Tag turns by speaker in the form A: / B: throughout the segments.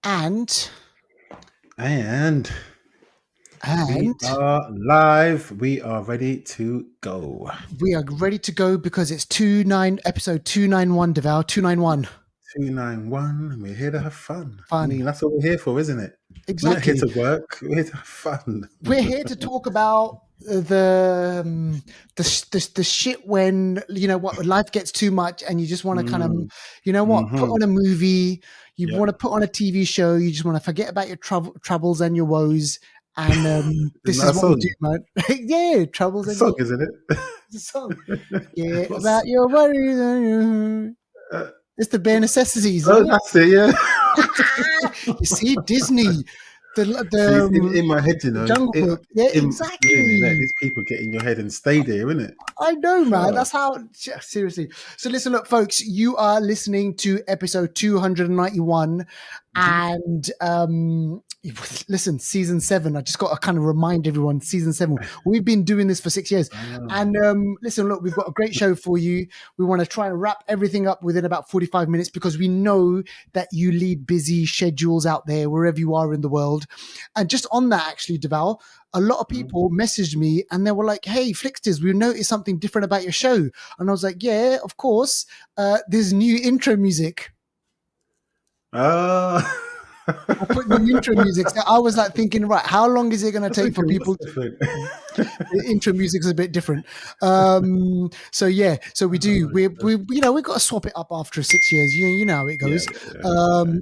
A: And
B: And we are live. We are ready to go.
A: We are ready to go because it's episode 291, Deval, 291.
B: 291. We're here to have fun. I
A: Fun.
B: mean, that's what we're here for, isn't it? We're not here
A: Exactly.
B: to work. We're here to have fun.
A: We're here to talk about the shit when, you know what, life gets too much and you just want to kind of, you know what, put on a movie, you want to put on a TV show, you just want to forget about your troubles and your woes. And this is what we do, man. Yeah, troubles and
B: song,
A: your
B: isn't it?
A: It's a song. Forget about your worries and your... It's the bare necessities.
B: Oh, that's it, yeah.
A: You see, Disney,
B: in my head, you know,
A: Jungle Book. Yeah, exactly.
B: Let these people get in your head and stay there, isn't it?
A: I know, man. That's how. Seriously. So listen, look, folks. You are listening to episode 291, and listen, season 7. I just got to kind of remind everyone, season 7. We've been doing this for 6 years, and listen, look, we've got a great show for you. We want to try and wrap everything up within about 45 minutes because we know that you lead busy schedules out there wherever you are in the world. And just on that, actually, Deval, a lot of people messaged me and they were like, "Hey, Flixters, we noticed something different about your show." And I was like, "Yeah, of course. There's new intro music." I put new intro music. So I was like thinking, right, how long is it going to take for people the intro music is a bit different. So yeah, so we do. We you know, we've got to swap it up after 6 years. You know how it goes.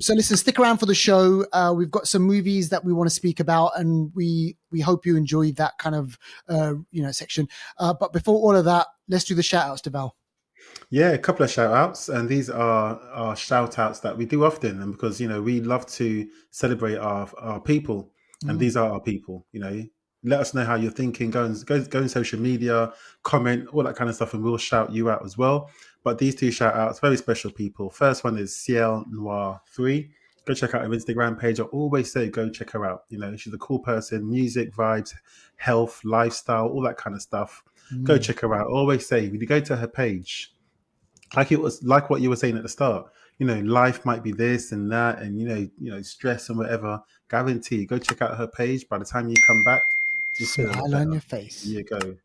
A: So listen, stick around for the show. We've got some movies that we want to speak about, and we hope you enjoy that kind of section. But before all of that, let's do the shout outs, Deval.
B: Yeah, a couple of shout outs, and these are our shout outs that we do often, and because we love to celebrate our people, and these are our people. Let us know how you're thinking. Go on social media, comment, all that kind of stuff, and we'll shout you out as well. But these two shout outs, very special people. First one is Ciel Noir 3. Go check out her Instagram page. I always say go check her out. She's a cool person. Music, vibes, health, lifestyle, all that kind of stuff. Go check her out. I always say when you go to her page, like what you were saying at the start, life might be this and that, and stress and whatever. Guarantee, go check out her page. By the time you come back, you feel
A: smile on your face.
B: There you go.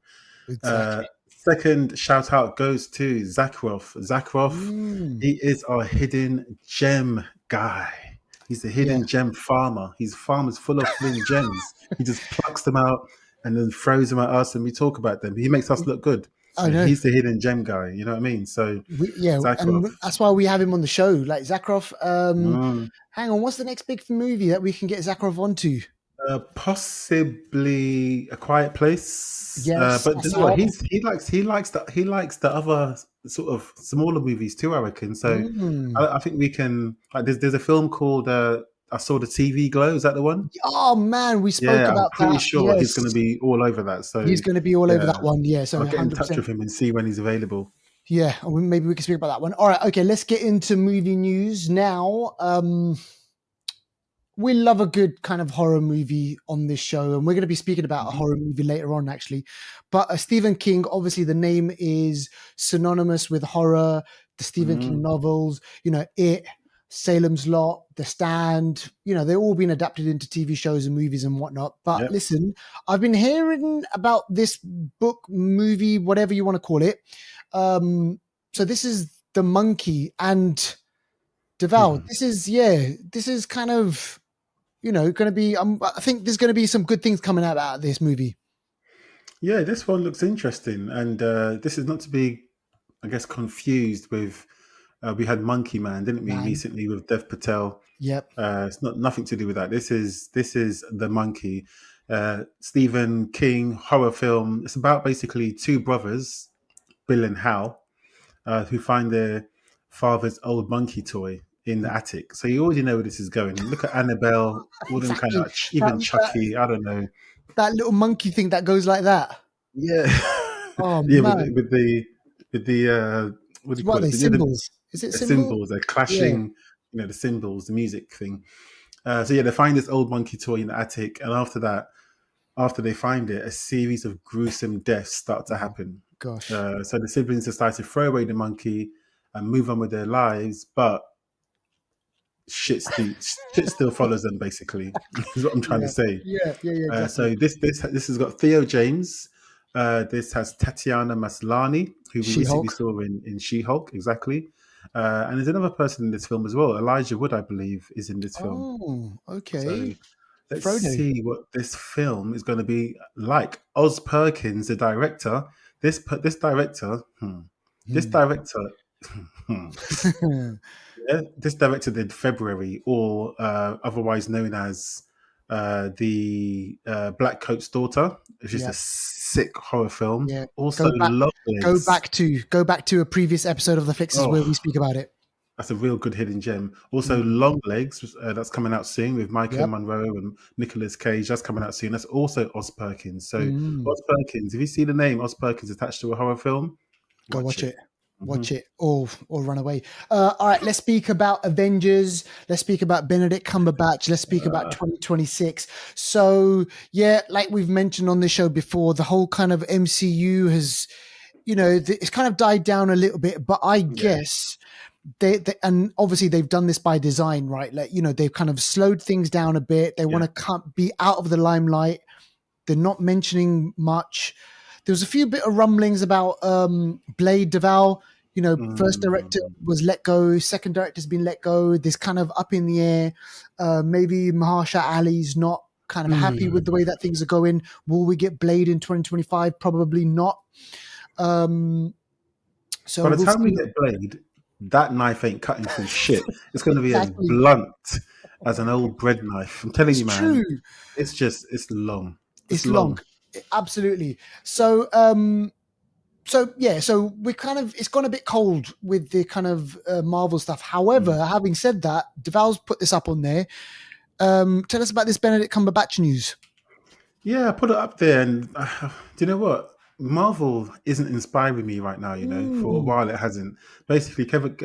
A: Exactly.
B: Second shout out goes to Zakroff. He is our hidden gem guy. He's a hidden gem farmer. His farm is full of hidden gems. He just plucks them out and then throws them at us, and we talk about them. He makes us look good. So I know. He's the hidden gem guy. You know what I mean? So
A: and that's why we have him on the show. Like Zakroff. Hang on, what's the next big movie that we can get Zakroff onto?
B: Possibly A Quiet Place.
A: Yes,
B: but you know what? He likes the other sort of smaller movies too, I reckon. So I think we can. Like, there's a film called I Saw the TV Glow. Is that the one?
A: Oh man, we spoke about that.
B: I'm pretty sure he's going to be all over that. So
A: he's going to be all over that one. Yeah, so
B: I'll get in touch with him and see when he's available.
A: Yeah, maybe we can speak about that one. All right, okay, let's get into movie news now. We love a good kind of horror movie on this show, and we're going to be speaking about a horror movie later on, actually. But Stephen King, obviously, the name is synonymous with horror. The Stephen King novels, It, Salem's Lot, The Stand, they've all been adapted into TV shows and movies and whatnot. But listen, I've been hearing about this book, movie, whatever you want to call it. So this is The Monkey, and Deval, this is kind of, going to be, I think there's going to be some good things coming out of this movie.
B: Yeah, this one looks interesting. And this is not to be, I guess, confused with, we had Monkey Man, didn't we, recently with Dev Patel?
A: Yep.
B: It's nothing to do with that. This is The Monkey. Stephen King horror film. It's about basically two brothers, Bill and Hal, who find their father's old monkey toy in the attic. So you already know where this is going. Look at Annabelle, all them kind of, even Chucky, I don't know.
A: That little monkey thing that goes like that.
B: Yeah.
A: Oh,
B: yeah,
A: man.
B: with the what do you call it?
A: Symbols? Is it
B: symbols? They're clashing, the symbols, the music thing. So they find this old monkey toy in the attic, and after they find it, a series of gruesome deaths start to happen.
A: Gosh.
B: So the siblings decide to throw away the monkey and move on with their lives, but shit still follows them. Basically, is what I'm trying to say.
A: Exactly.
B: So this has got Theo James. This has Tatiana Maslany, who we recently
A: She-Hulk.
B: saw in She-Hulk, exactly. And there's another person in this film as well. Elijah Wood, I believe, is in this film.
A: Oh,
B: So
A: okay.
B: let's
A: Frodo.
B: see what this film is going to be like. Oz Perkins, the director. This director. This director. Yeah, this director did February, or otherwise known as the Black Coat's Daughter, which is
A: Yeah.
B: a sick horror film.
A: Yeah.
B: Also,
A: Go
B: Longlegs.
A: back to a previous episode of the Flixters where we
B: Oh,
A: speak about it.
B: that's a real good hidden gem. Also, Longlegs, that's coming out soon with Michael
A: Yep.
B: Monroe and Nicolas Cage. That's coming out soon. That's also Oz Perkins. So,
A: Mm.
B: Oz Perkins, if you see the name Oz Perkins attached to a horror film,
A: Go watch it.
B: Mm-hmm.
A: Watch it or run away. All right, let's speak about Avengers. Let's speak about Benedict Cumberbatch. Let's speak about 2026. So, yeah, like we've mentioned on the show before, the whole kind of MCU has, it's kind of died down a little bit, but I guess they and obviously they've done this by design, right? Like, they've kind of slowed things down a bit. They want to be out of the limelight. They're not mentioning much. There was a few bit of rumblings about Blade Deval. First director was let go. Second director's been let go. This kind of up in the air. Maybe Mahershala Ali's not kind of happy with the way that things are going. Will we get Blade in 2025? Probably not. So
B: by the time we get Blade, that knife ain't cutting through shit. It's going to be as blunt as an old bread knife. I'm telling you, man.
A: True.
B: It's long.
A: It's long. Absolutely. So we're kind of, it's gone a bit cold with the kind of Marvel stuff. However, having said that, Deval's put this up on there. Tell us about this Benedict Cumberbatch news.
B: Yeah, I put it up there, and do you know what? Marvel isn't inspiring me right now. For a while it hasn't. Basically, Benedict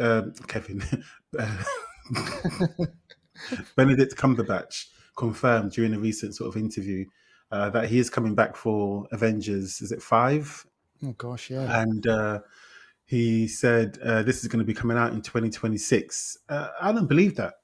B: Cumberbatch confirmed during a recent sort of interview that he is coming back for Avengers. Is it 5?
A: Oh gosh, yeah.
B: And he said this is going to be coming out in 2026. I don't believe that.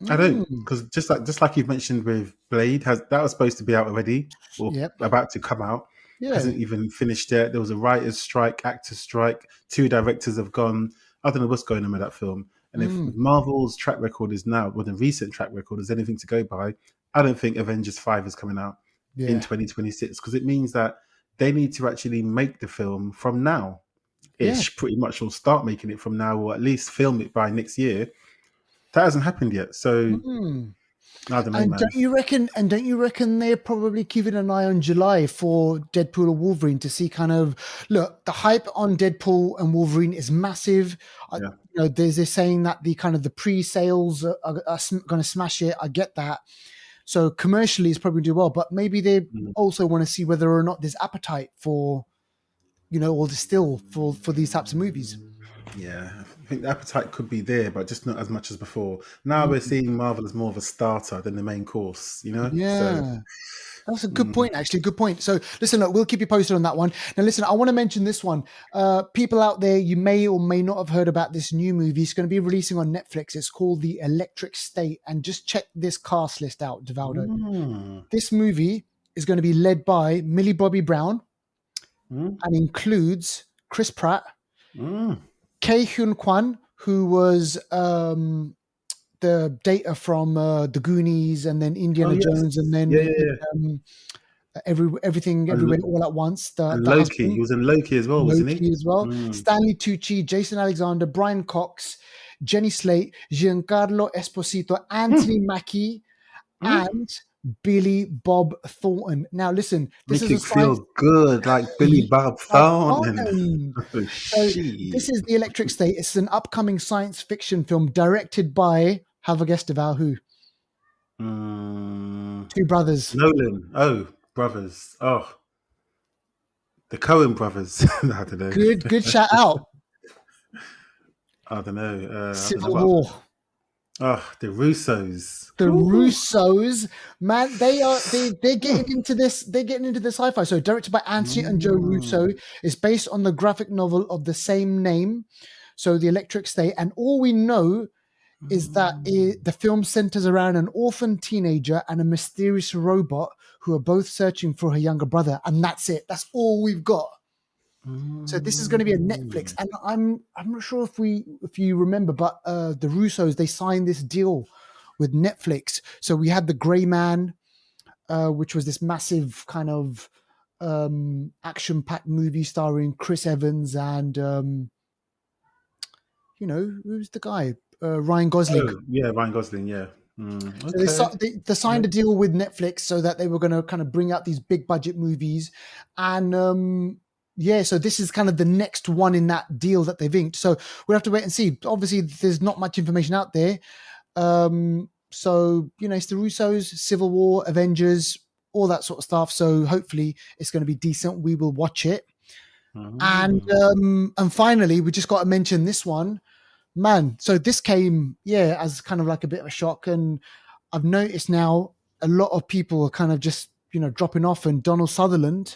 B: I don't, because just like you've mentioned with Blade, that was supposed to be out already, or about to come out.
A: Yeah.
B: Hasn't even finished yet. There was a writer's strike, actor's strike. 2 directors have gone. I don't know what's going on with that film. And if Marvel's track record is now, well, the recent track record is anything to go by, I don't think Avengers 5 is coming out in 2026, because it means that they need to actually make the film from now-ish, pretty much, or start making it from now, or at least film it by next year. That hasn't happened yet, so I don't know, man.
A: Don't you reckon they're probably keeping an eye on July for Deadpool or Wolverine to see kind of, look, the hype on Deadpool and Wolverine is massive. They're saying that the kind of the pre-sales are going to smash it. I get that. So commercially, it's probably do well, but maybe they also want to see whether or not there's appetite for, or the still for these types of movies.
B: Yeah, I think the appetite could be there, but just not as much as before. Now we're seeing Marvel as more of a starter than the main course, Yeah.
A: So, that's a good point, actually. Good point. So listen, look, we'll keep you posted on that one. Now listen, I want to mention this one. People out there, you may or may not have heard about this new movie. It's going to be releasing on Netflix. It's called The Electric State. And just check this cast list out, Devaldo. This movie is going to be led by Millie Bobby Brown and includes Chris Pratt, Kei Hyun Kwan, who was the Data from the Goonies, and then Indiana Jones, and then everything everywhere all at once.
B: And Loki, husband. He was in Loki as well, wasn't he?
A: As well. Stanley Tucci, Jason Alexander, Brian Cox, Jenny Slate, Giancarlo Esposito, Anthony Mackie, and Billy Bob Thornton. Now, listen, this
B: Make it feel good, like Billy Bob Thornton.
A: So this is The Electric State. It's an upcoming science fiction film directed by, have a guess, Deval, who? 2 brothers.
B: Nolan. Oh, brothers. Oh, the Coen brothers. I don't know.
A: Good shout out.
B: I don't know.
A: Civil War.
B: Oh, the Russos.
A: The Russos, man, they're getting into this. They're getting into the sci-fi. So, directed by Anthony and Joe Russo, is based on the graphic novel of the same name. So, The Electric State, and all we know is that the film centers around an orphan teenager and a mysterious robot who are both searching for her younger brother, and that's it. That's all we've got. So this is going to be a Netflix, and I'm not sure if you remember, but the Russos, they signed this deal with Netflix. So we had The Grey Man, which was this massive kind of action-packed movie starring Chris Evans and who's the guy? Ryan Gosling.
B: Oh, yeah, Ryan Gosling. Yeah.
A: So
B: Okay.
A: they signed a deal with Netflix so that they were going to kind of bring out these big budget movies, and so this is kind of the next one in that deal that they've inked. So we'll have to wait and see. Obviously, there's not much information out there. So it's the Russos, Civil War, Avengers, all that sort of stuff. So hopefully, it's going to be decent. We will watch it. And finally, we just got to mention this one. Man, so this came, as kind of like a bit of a shock. And I've noticed now a lot of people are kind of just, dropping off. And Donald Sutherland,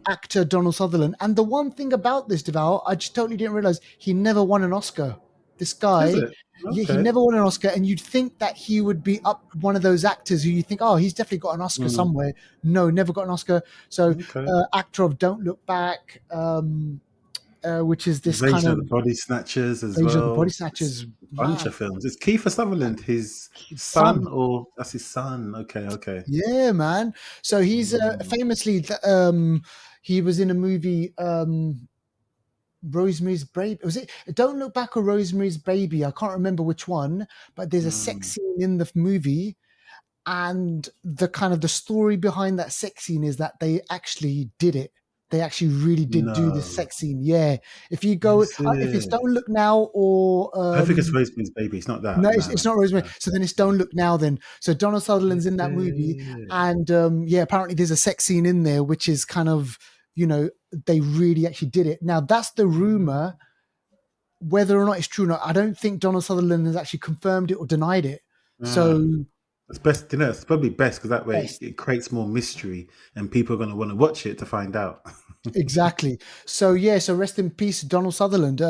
A: actor Donald Sutherland. And the one thing about this, Deval, I just totally didn't realize he never won an Oscar. This guy,
B: Is it?
A: he
B: Okay.
A: never won an Oscar. And you'd think that he would be up one of those actors who you think, oh, he's definitely got an Oscar somewhere. No, never got an Oscar. So actor of Don't Look Back, which is this
B: Invasion
A: kind
B: of
A: of
B: the Body Snatchers as
A: Invasion of the
B: well.
A: Body
B: It's
A: Snatchers.
B: a bunch of films. It's Kiefer Sutherland, his son, or that's his son. Okay.
A: Yeah, man. So he's famously, he was in a movie, Rosemary's Baby. Was it Don't Look Back or Rosemary's Baby? I can't remember which one, but there's a sex scene in the movie. And the kind of the story behind that sex scene is that they actually did it. They actually really did do this sex scene. Yeah. If you go, if it's Don't Look Now or
B: I think it's Rosemary's Baby. It's not that.
A: no, it's not Rosemary. So then it's Don't Look Now. Then so Donald Sutherland's in that movie, and apparently there's a sex scene in there, which is kind of they really actually did it. Now that's the rumor. Whether or not it's true or not, I don't think Donald Sutherland has actually confirmed it or denied it. So
B: it's best, it's probably best because that way it creates more mystery and people are going to want to watch it to find out.
A: Exactly. So so rest in peace, Donald Sutherland.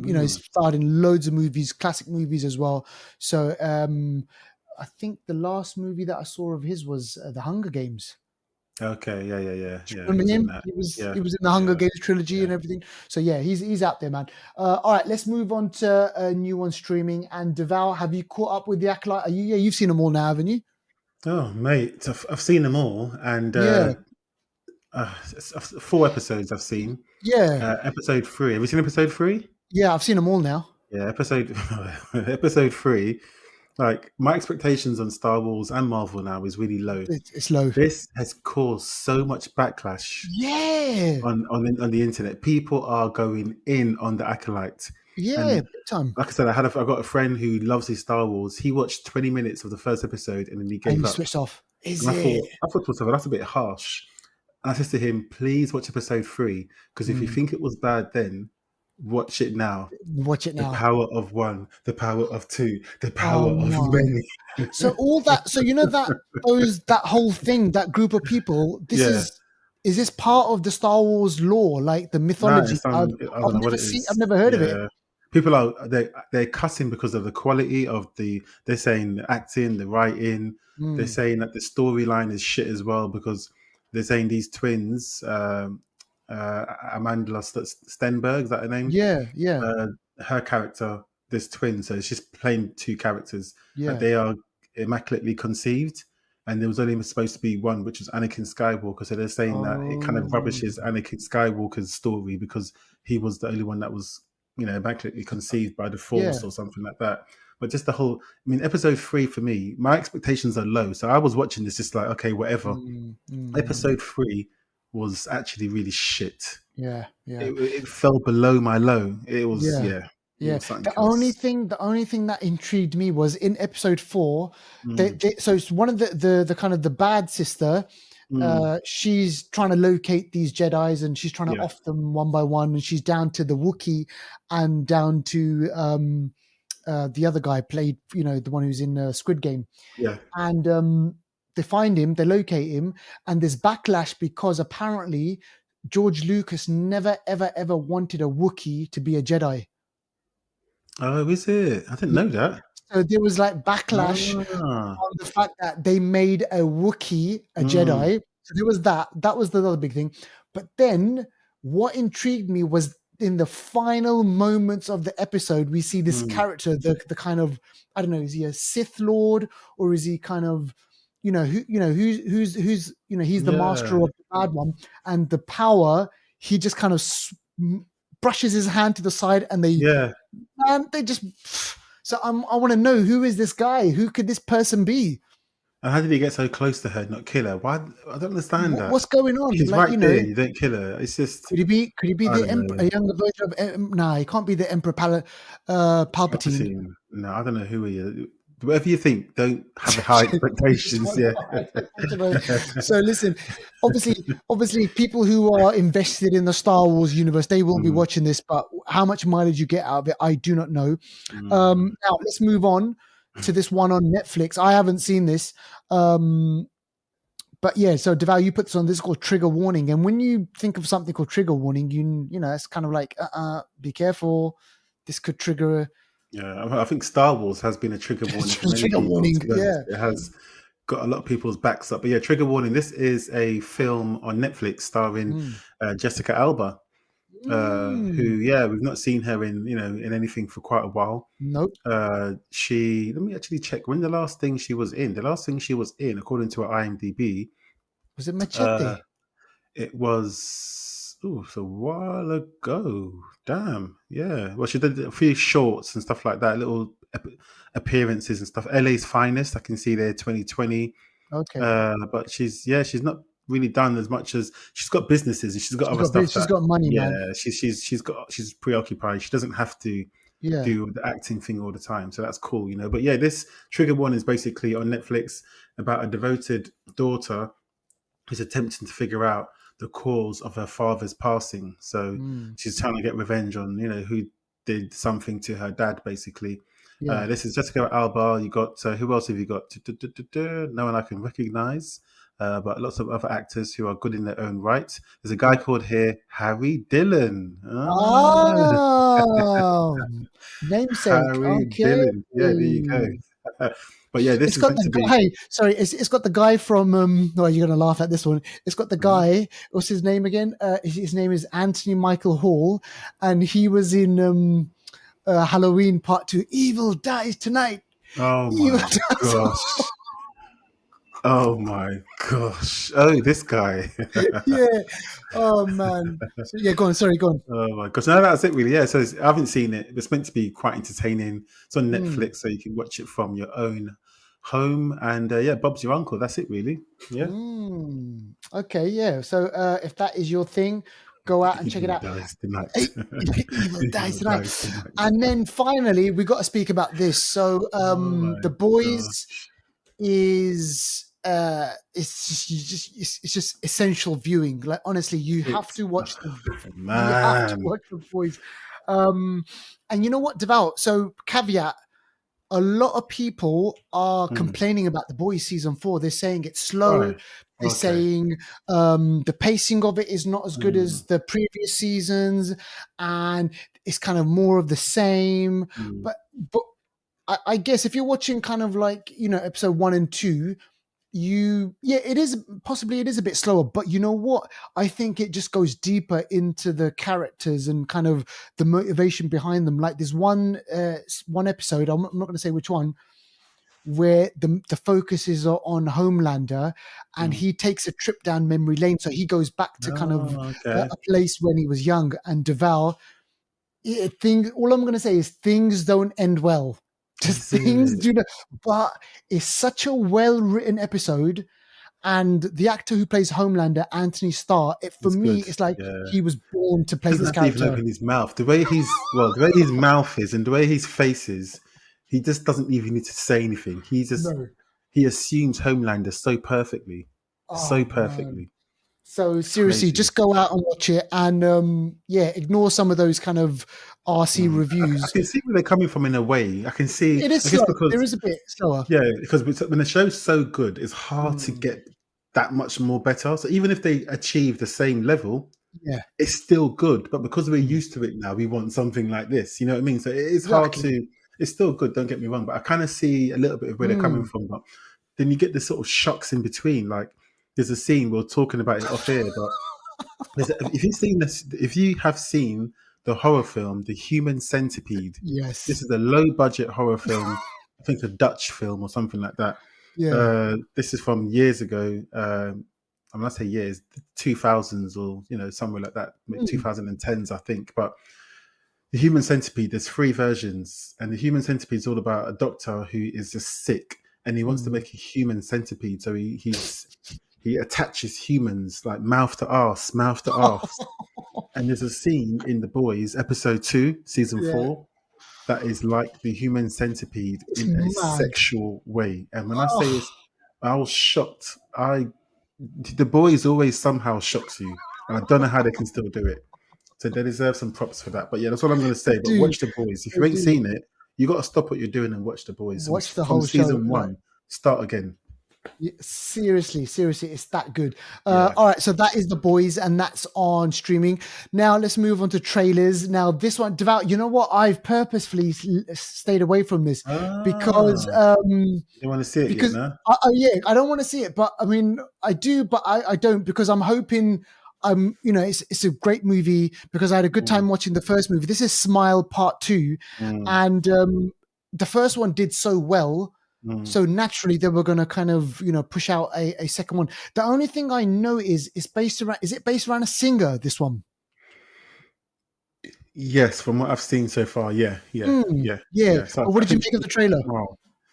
A: He's starred in loads of movies, classic movies as well. So I think the last movie that I saw of his was The Hunger Games.
B: Okay, yeah.
A: Remember him? He was in the Hunger Games trilogy and everything. So he's out there, man. All right, let's move on to a new one streaming. And Deval, have you caught up with the Acolyte? You've seen them all now, haven't you?
B: Oh, mate, I've seen them all, and 4 episodes I've seen. Episode 3. Have you seen episode 3?
A: Yeah, I've seen them all now.
B: Yeah, episode 3. Like, my expectations on Star Wars and Marvel now is really low.
A: It's low.
B: This has caused so much backlash. On the internet, people are going in on the Acolyte.
A: Big time.
B: Like I said, I got a friend who loves his Star Wars. He watched 20 minutes of the first episode and then he gave up.
A: Switched off.
B: I thought to myself, that's a bit harsh. And I said to him, please watch episode 3 because if you think it was bad then, watch it now.
A: Watch it now.
B: The power of 1, the power of 2, the power of many.
A: So all that, that whole thing, that group of people, is this part of the Star Wars lore, like the mythology?
B: I don't know what it is.
A: I've never heard of it.
B: People they're cussing because of the quality of they're saying the acting, the writing. They're saying that the storyline is shit as well because they're saying these twins, Amanda Stenberg, is that her name?
A: Yeah.
B: Her character, this twin, so she's playing 2 characters.
A: Yeah.
B: They are immaculately conceived, and there was only supposed to be one, which was Anakin Skywalker. So they're saying that it kind of rubbishes Anakin Skywalker's story because he was the only one that was, immaculately conceived by the Force or something like that. But just episode 3 for me, my expectations are low. So I was watching this just like, okay, whatever. Episode 3 was actually really shit.
A: Yeah.
B: It fell below my low. It was,
A: The only thing that intrigued me was in episode 4. So it's one of the kind of the bad sister. She's trying to locate these Jedis and she's trying to off them one by one. And she's down to the Wookiee and down to the other guy played, the one who's in Squid Game.
B: Yeah.
A: And they find him, they locate him, and there's backlash because apparently George Lucas never, ever, ever wanted a Wookiee to be a Jedi.
B: Oh, is it? I didn't know that.
A: So there was like backlash
B: Ah,
A: on the fact that they made a Wookiee a
B: mm,
A: Jedi. So there was that. That was the other big thing. But then what intrigued me was in the final moments of the episode, we see this
B: mm,
A: character, the kind of, I don't know, is he a Sith Lord or is he kind of, he's the master
B: yeah,
A: of the bad one, and the power, he just kind of brushes his hand to the side, and
B: yeah.
A: they just. So I want to know, who is this guy? Who could this person be?
B: And how did he get so close to her, not kill her? Why? I don't understand that.
A: What's going on?
B: She's
A: Like,
B: right there. You don't kill her. It's just,
A: could he be
B: I
A: the
B: don't
A: emperor,
B: know.
A: a younger version of? Nah, he can't be the Emperor Palpatine.
B: Palpatine. No, I don't know who he is. Whatever you think, don't have high expectations. Yeah.
A: So listen, obviously, people who are invested in the Star Wars universe, they will be
B: Mm,
A: watching this. But how much mileage you get out of it, I do not know.
B: mm.
A: Now let's move on to this one on Netflix. I haven't seen this. But yeah, so Deval, you put this on. This is called Trigger Warning, and when you think of something called Trigger Warning, you know it's kind of like, be careful. This could trigger
B: Yeah, I think Star Wars has been a trigger warning for many
A: trigger
B: people.
A: warning.
B: To be honest,
A: Yeah.
B: it has got a lot of people's backs up. But yeah, trigger warning. This is a film on Netflix starring
A: Mm.
B: Jessica Alba, who,
A: Mm.
B: yeah, we've not seen her in in anything for quite a while.
A: Nope.
B: She let me actually check when the last thing she was in. The last thing she was in, according to her IMDb,
A: Was it
B: uh,
A: Machete?
B: it was it's a while ago. Damn, yeah. Well, she did a few shorts and stuff like that, little appearances and stuff. LA's Finest, I can see there, 2020.
A: Okay.
B: But she's not really done as much as she's got businesses and she's got other stuff
A: She's
B: that,
A: got money,
B: yeah,
A: man.
B: she's preoccupied. She doesn't have to
A: Yeah.
B: do the acting thing all the time, so that's cool. But yeah, this trigger one is basically on Netflix about a devoted daughter who's attempting to figure out the cause of her father's passing. So
A: Mm.
B: she's trying to get revenge on who did something to her dad, basically.
A: Yeah.
B: This is Jessica Alba. You got who else have you got? No one I can recognize, but lots of other actors who are good in their own right. There's a guy called here Harry Dillon.
A: Oh, namesake.
B: Harry
A: Okay.
B: Dillon. Yeah, there you go. But yeah, this
A: It's
B: is
A: got
B: meant
A: the
B: to be.
A: guy. Sorry, it's got the guy from. Oh, you're gonna laugh at this one. It's got the
B: Mhm.
A: guy. What's his name again? His name is Anthony Michael Hall, and he was in Halloween Part 2. Evil dies tonight.
B: Oh
A: Evil
B: my
A: dies.
B: gosh. Oh my gosh. Oh, this guy.
A: Yeah. Oh man. So, yeah. Go on. Sorry. Go on.
B: Oh my gosh. No, that's it really. Yeah. So I haven't seen it. It's meant to be quite entertaining. It's on
A: Mm.
B: Netflix, so you can watch it from your own home. And yeah, Bob's your uncle. That's it really. Yeah.
A: Mm. Okay. Yeah. So if that is your thing, go out and check it
B: Evil
A: out.
B: dies tonight.
A: Hey, Evil dies
B: Evil
A: tonight.
B: dies tonight.
A: And then finally, we got to speak about this. So
B: Oh my
A: the boys
B: gosh.
A: is it's just essential viewing. Like honestly, you have
B: It's
A: to watch the
B: man.
A: boys. And you know what, Devout? So caveat: a lot of people are
B: Hmm.
A: complaining about the boys season 4. They're saying it's slow.
B: Right.
A: They're
B: Okay.
A: saying the pacing of it is not as good
B: Hmm.
A: as the previous seasons, and it's kind of more of the same.
B: Hmm.
A: But I guess if you're watching kind of like episode 1 and 2, it is possibly, it is a bit slower, but you know what, I think it just goes deeper into the characters and kind of the motivation behind them. Like there's one episode, I'm not going to say which one, where the focus is on Homelander, and
B: Hmm.
A: he takes a trip down memory lane, so he goes back to kind of
B: Oh, okay.
A: a place when he was young. And Deval, all I'm going to say is things don't end well. Just
B: Is
A: things
B: it?
A: do not. But it's such a well written episode, and the actor who plays Homelander, Anthony Starr, for
B: It's
A: me,
B: good.
A: it's like
B: Yeah.
A: he was born to play
B: Doesn't
A: this
B: have to even
A: character.
B: open his mouth. The way his mouth is and the way his face is, he just doesn't even need to say anything.
A: No.
B: He assumes Homelander so
A: Oh man.
B: perfectly.
A: So
B: It's
A: seriously,
B: crazy.
A: just go out and watch it, and ignore some of those kind of RC
B: I
A: reviews.
B: can see where they're coming from in a way. I can see.
A: It is
B: I guess
A: slow. There
B: because
A: is a bit slower.
B: yeah, because when the show's so good, it's hard to
A: Mm,
B: get that much more better. So even if they achieve the same level,
A: yeah,
B: it's still good. But because we're
A: mm,
B: used to it now, we want something like this. You know what I mean? So it is hard
A: exactly.
B: to it's still good. Don't get me wrong, but I kind of see a little bit of where they're coming from. But then you get the sort of shocks in between. Like there's a scene we're talking about it off air, but if you've seen this, if you have seen the horror film, The Human Centipede, this
A: Yes.
B: is a low budget horror film. I think a Dutch film or something like that.
A: Yeah.
B: This is from years ago. I'm not say years, 2000s or somewhere like that, 2010s I think. But The Human Centipede, there's three versions, and The Human Centipede is all about a doctor who is just sick and he wants to make a human centipede. So he attaches humans like mouth to arse, mouth to arse. And there's a scene in The Boys, episode 2, season
A: Yeah.
B: 4, that is like The Human Centipede
A: It's
B: in a
A: mad.
B: sexual way. And when I say this, I was shocked. The Boys always somehow shocks you, and I don't know how they can still do it. So they deserve some props for that. But yeah, that's what I'm going to say. But watch The Boys. If you ain't seen it, you got to stop what you're doing and watch The Boys.
A: Watch the
B: From
A: whole show.
B: season 1, start again.
A: Seriously, it's that good. All right, so that is The Boys, and that's on streaming. Now let's move on to trailers. Now this one, Devout, you know what? I've purposefully stayed away from this because
B: you want to see it yet, no?
A: I don't want to see it, but I mean I do, but I don't, because I'm hoping it's a great movie because I had a good time watching the first movie. This is Smile Part 2, and the first one did so well. So naturally, they were going to kind of, push out a second one. The only thing I know is it based around a singer, this one?
B: Yes, from what I've seen so far, yeah.
A: So what did you make of the trailer?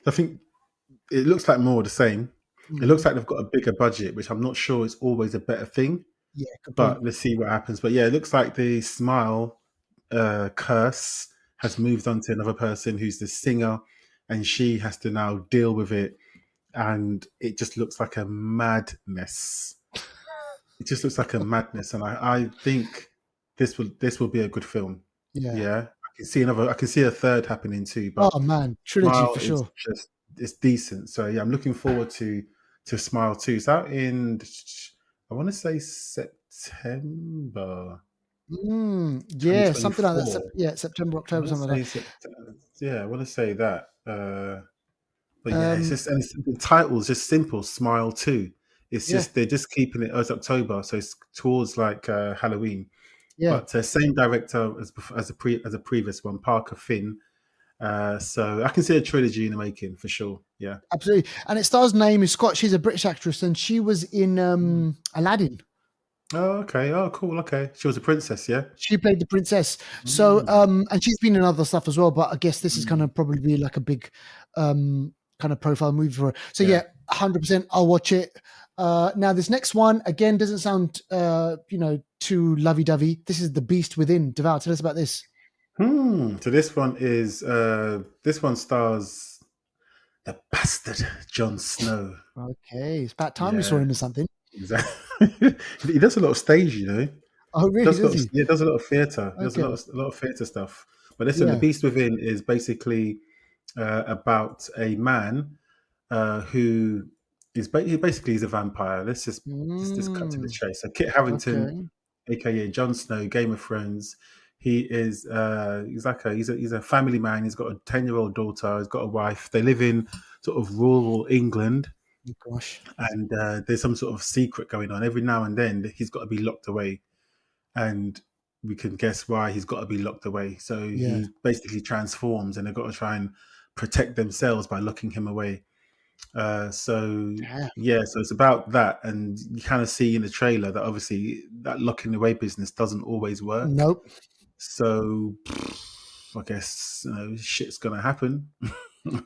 B: I think it looks like more of the same. It looks like they've got a bigger budget, which I'm not sure is always a better thing.
A: Yeah,
B: but let's see what happens. But yeah, it looks like the Smile curse has moved on to another person who's the singer, and she has to now deal with it, and it just looks like a madness. It just looks like a madness, and I think this will be a good film. Yeah. I can see a third happening too. But
A: oh man, trilogy
B: Smile
A: for sure.
B: It's decent. So yeah, I'm looking forward to Smile 2. It's out in, I want to say September.
A: Yeah, something like that. Yeah, September, October, something like that.
B: Yeah, I want to say that. But yeah, it's just, and the title's just simple, Smile 2. It's just they're just keeping it as October, so it's towards like Halloween.
A: Yeah,
B: but same director as a previous one, Parker Finn. So I can see a trilogy in the making for sure. Yeah,
A: absolutely. And it stars Naomi Scott. She's a British actress, and she was in Aladdin.
B: Oh, okay. Oh, cool. Okay, she was a princess. Yeah,
A: she played the princess. So, and she's been in other stuff as well. But I guess this is going to probably be like a big kind of profile movie for her. So yeah, 100%. I'll watch it. Now this next one again doesn't sound too lovey-dovey. This is The Beast Within. Devout, tell us about this.
B: So this one stars the bastard Jon Snow.
A: Okay, it's about time we saw him in something.
B: Exactly. He does a lot of stage,
A: Oh, really? Does he?
B: Yeah, does a lot of theatre. He does a lot of theatre stuff. But listen, The Beast Within is basically about a man who is basically he's a vampire. Let's just cut to the chase. So Kit Harington, aka Jon Snow, Game of Thrones. He is he's a family man. He's got a 10-year-old daughter. He's got a wife. They live in sort of rural England.
A: Oh, gosh.
B: And there's some sort of secret going on. Every now and then he's got to be locked away, and we can guess why he's got to be locked away. So he basically transforms, and they've got to try and protect themselves by locking him away. So it's about that, and you kind of see in the trailer that obviously that locking away business doesn't always work.
A: Nope.
B: So I guess shit's gonna happen.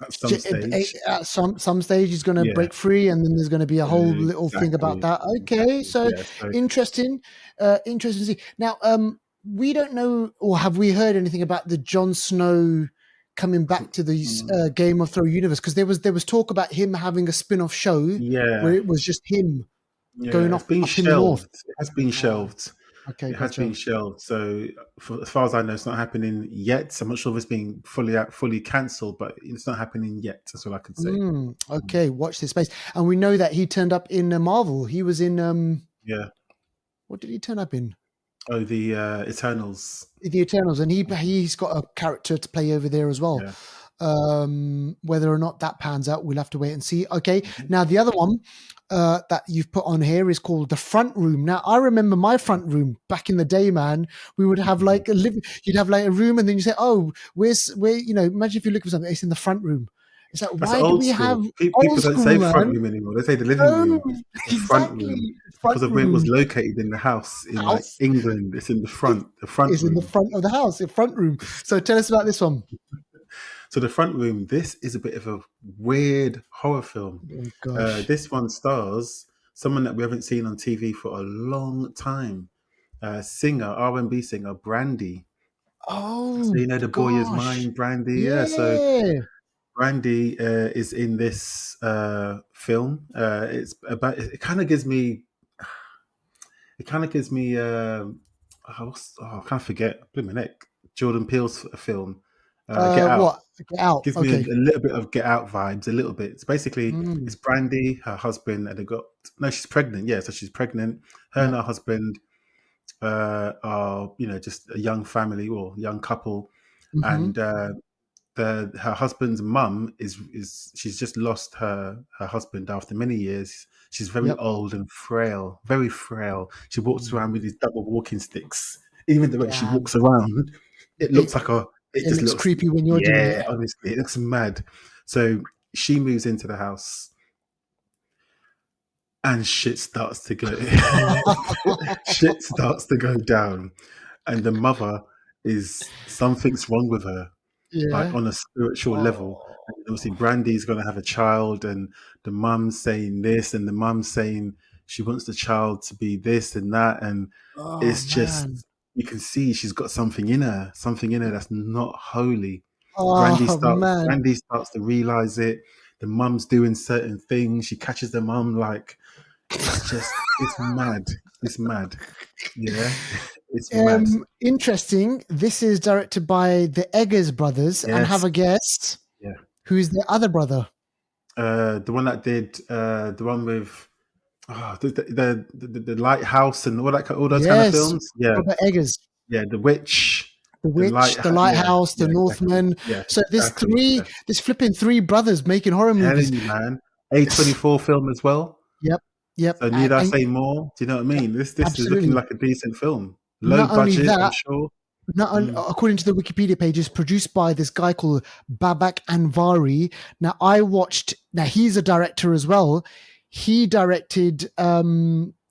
B: At some stage.
A: At some stage he's going to break free, and then there's going to be a whole little thing about that. Okay, so interesting to see. Now, we don't know, or have we heard anything about the Jon Snow coming back to the Game of Thrones universe? Because there was talk about him having a spin-off show where it was just him going off in the north.
B: It has been shelved.
A: Okay,
B: it has been shelved. So, as far as I know, it's not happening yet. I'm not sure if it's being fully cancelled, but it's not happening yet. That's all I can say.
A: Okay, watch this space. And we know that he turned up in Marvel. He was in what did he turn up in?
B: Oh, the Eternals.
A: The Eternals, and he's got a character to play over there as well. Whether or not that pans out, we'll have to wait and see. Okay, now the other one that you've put on here is called The Front Room. Now, I remember my front room back in the day, man. We would have like you'd have like a room, and then you say, "Oh, where?" Imagine if you look for something, it's in the front room. It's like,
B: That's
A: why do
B: old
A: we have
B: school.
A: old
B: People don't
A: school,
B: say front
A: man?
B: room anymore. They say the living
A: No,
B: room, the front
A: exactly.
B: room, because
A: Front
B: of where it was
A: room
B: located in the house in like
A: house
B: England. It's in the front
A: is in the
B: room.
A: front of the house, the front room. So tell us about this one.
B: So the front room. This is a bit of a weird horror film.
A: Oh gosh.
B: This one stars someone that we haven't seen on TV for a long time. Singer, R&B singer, Brandy. So
A: Oh
B: you know the boy is
A: gosh.
B: mine, Brandy. Yeah. So
A: Yeah.
B: Brandy is in this film. It's about. It kind of gives me. It kind of gives me. I can't forget. Blew my neck. Jordan Peele's film. Get Out.
A: What? Get out.
B: Gives me a
A: Okay.
B: little bit of Get Out vibes. A little bit. It's basically
A: Mm,
B: it's Brandy, her husband, and they got no. She's pregnant. Yeah, so she's pregnant. Her and
A: yep.
B: her husband are just a young family or young couple,
A: Mm-hmm.
B: and her husband's mum is she's just lost her husband after many years. She's very
A: Yep.
B: old and frail, very frail. She walks around
A: Mm,
B: with these double walking sticks. Even the way she
A: damn.
B: walks around, it
A: It
B: looks like a. It
A: it
B: just
A: looks
B: looks,
A: creepy when you're doing it.
B: yeah. Honestly, it looks mad. So she moves into the house, and shit starts to go. Shit starts to go down, and the mother is something's wrong with her, like
A: Yeah.
B: on a spiritual level.
A: Oh.
B: And obviously, Brandy's going to have a child, and the mum's saying this, and the mum's saying she wants the child to be this and that, and
A: Oh
B: it's
A: man.
B: just you can see she's got something in her that's not holy.
A: Oh man.
B: Brandy starts to realize it. The mum's doing certain things. She catches the mum like it's mad. It's mad. Yeah, it's mad.
A: Interesting. This is directed by the Eggers brothers, and
B: Yes,
A: have a guess.
B: yeah.
A: Who's the other brother?
B: The one that did the one with the lighthouse and all those kind of
A: Yes,
B: films. Yeah,
A: Robert Eggers.
B: yeah. The Witch,
A: The
B: the
A: Witch, The
B: Yeah,
A: Lighthouse, The
B: yeah. Exactly.
A: Northman.
B: Yeah,
A: So
B: exactly. Yeah.
A: there's flipping three brothers making horror movies.
B: Telling you, man. A24 film as well.
A: Yep, yep.
B: So need I
A: And
B: say more? Do you know what I
A: yep,
B: mean? This is looking
A: absolutely.
B: like a decent film. Low
A: Not only
B: budget, I'm
A: that,
B: sure. Mm.
A: according to the Wikipedia page, is produced by this guy called Babak Anvari. Now he's a director as well. He directed,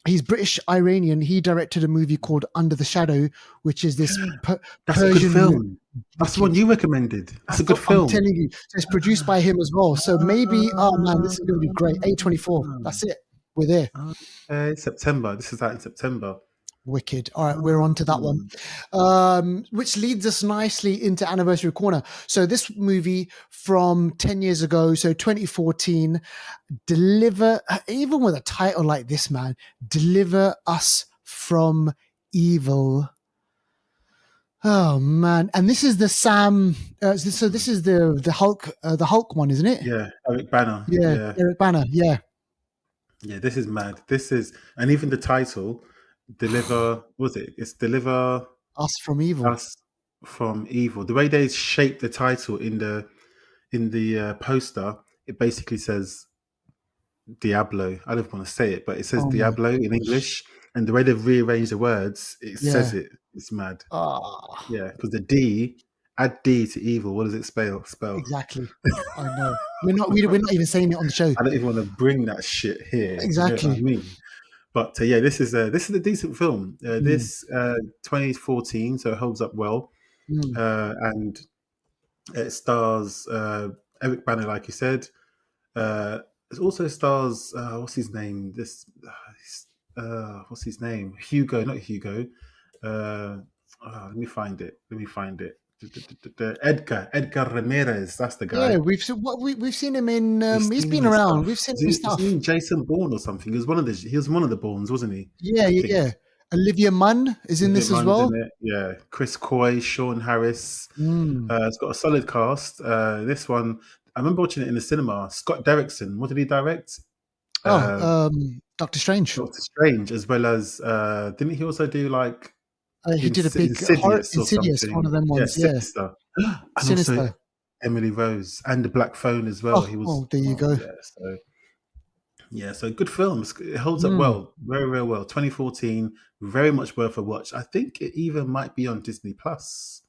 A: he's British Iranian. He directed a movie called Under the Shadow, which is this
B: That's a good
A: Persian movie.
B: film. That's the one you recommended. That's a good
A: I'm
B: film.
A: telling you, so it's produced by him as well. So maybe, oh man, this is going to be great. A24. That's it. We're there.
B: Okay, September. This is out in September.
A: Wicked. All right, we're on to that one. Which leads us nicely into Anniversary Corner. So this movie from 10 years ago, so 2014, even with a title like this, man, Deliver Us from Evil. Oh man. And this is the Sam, so this is the Hulk one, isn't it?
B: Yeah, Eric Bana.
A: Yeah,
B: Yeah,
A: Eric Bana. Yeah.
B: yeah. This is mad. This is, and even the title, Deliver. What was it? It's Deliver
A: Us from Evil.
B: Us from Evil. The way they shape the title in the poster, it basically says Diablo. I don't want to say it, but it says
A: Oh my
B: Diablo in
A: gosh.
B: English, and the way they've rearranged the words, it says
A: Yeah.
B: it. It's mad.
A: Ah.
B: Yeah, because the D, add D to evil. What does it spell?
A: Exactly. I know. We're not even saying it on the show.
B: I don't even want to bring that shit here. Do you know what I
A: Exactly.
B: mean? But yeah, this is a decent film.
A: Mm,
B: This 2014, so it holds up well,
A: mm.
B: and it stars Eric Bana, like you said. It also stars what's his name? What's his name? Hugo, not Hugo. Let me find it. Edgar Ramirez. That's the
A: Yeah,
B: guy.
A: we've seen him in.
B: We've
A: He's
B: seen him
A: been
B: in
A: around.
B: stuff.
A: We've seen
B: Is
A: him in
B: his
A: stuff.
B: name Jason Bourne or something? He was one of the Bournes, wasn't he?
A: Yeah,
B: I
A: yeah,
B: think.
A: yeah. Olivia Munn is in
B: Olivia
A: this as
B: Munn's
A: well.
B: in it. Yeah, Chris Coy, Sean Harris.
A: Mm.
B: It's got a solid cast. This one, I remember watching it in the cinema. Scott Derrickson. What did he direct?
A: Doctor Strange.
B: Doctor Strange, as well as didn't he also do like
A: He did a big horror
B: Insidious or
A: Insidious, one
B: something?
A: of them
B: Yeah,
A: ones. Yeah,
B: Sinister. And also
A: Sinister.
B: Emily Rose, and the Black Phone as well. He was,
A: There you go.
B: so good film. It holds up
A: Mm.
B: well, very, very well. 2014, very much worth a watch. I think it even might be on Disney Plus.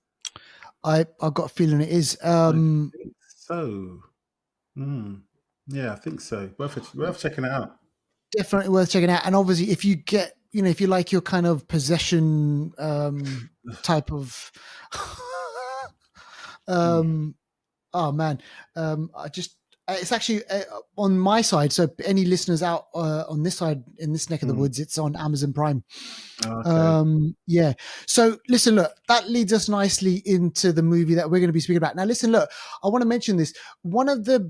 A: I got a feeling it is.
B: I think so. Yeah, I think so. Worth checking it out.
A: Definitely worth checking out. And obviously, if you get, if you like your kind of possession type of, oh man, it's actually on my side. So any listeners out on this side, in this neck of the woods, it's on Amazon Prime.
B: Okay.
A: Yeah. So listen, look, that leads us nicely into the movie that we're going to be speaking about. Now, listen, look, I want to mention this. One of the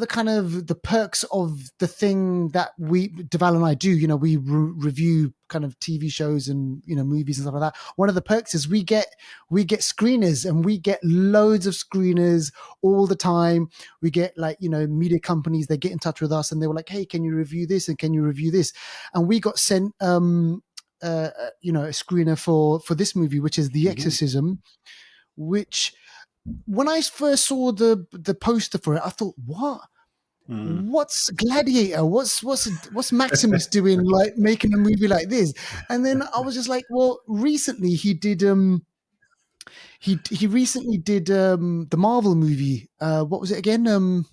A: kind of the perks of the thing that Deval and I do, we review kind of TV shows and, movies and stuff like that. One of the perks is we get screeners, and we get loads of screeners all the time. We get media companies, they get in touch with us and they were like, hey, can you review this? And can you review this? And we got sent, a screener for this movie, which is The Exorcism, which when I first saw the poster for it, I thought, what's Gladiator? What's Maximus doing, like making a movie like this? And then I was just like, well, recently he did he recently did the Marvel movie. What was it again?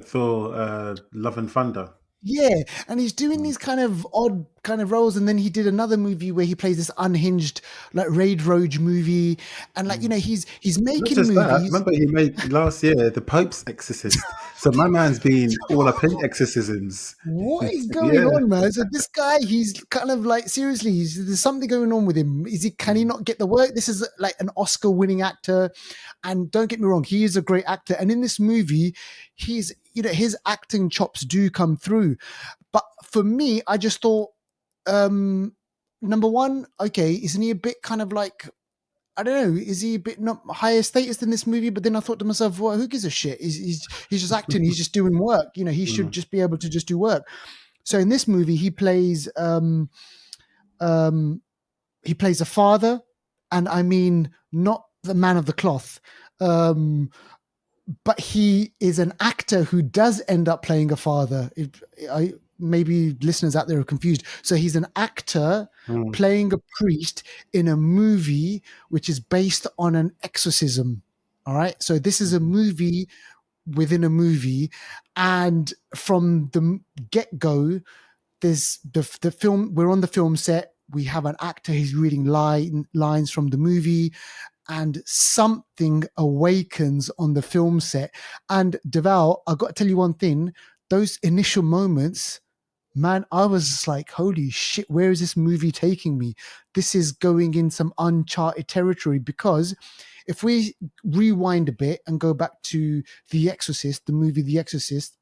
B: Thor, Love and Thunder.
A: Yeah, and he's doing these kind of odd kind of roles, and then he did another movie where he plays this unhinged, like Raid Roge movie, and he's
B: Not
A: making
B: just that.
A: movies.
B: Remember, he made last year the Pope's Exorcist. So my man's been all up in exorcisms.
A: What is going on, man? So this guy, he's kind of like, seriously, there's something going on with him. Can he not get the work? This is like an Oscar-winning actor, and don't get me wrong, he is a great actor. And in this movie, he's his acting chops do come through. But for me, I just thought, number one, okay, isn't he a bit kind of like, I don't know, is he a bit not higher status than this movie? But then I thought to myself, well, who gives a shit? He's just acting. He's just doing work. He should just be able to just do work. So in this movie, he plays a father, and I mean not the man of the cloth, but he is an actor who does end up playing a father. Maybe listeners out there are confused. So he's an actor playing a priest in a movie which is based on an exorcism. All right. So this is a movie within a movie. And from the get-go, there's the film, we're on the film set. We have an actor, he's reading lines from the movie, and something awakens on the film set. And Deval, I've got to tell you one thing, those initial moments, man, I was just like, holy shit, where is this movie taking me? This is going in some uncharted territory, because if we rewind a bit and go back to The Exorcist, the movie The Exorcist,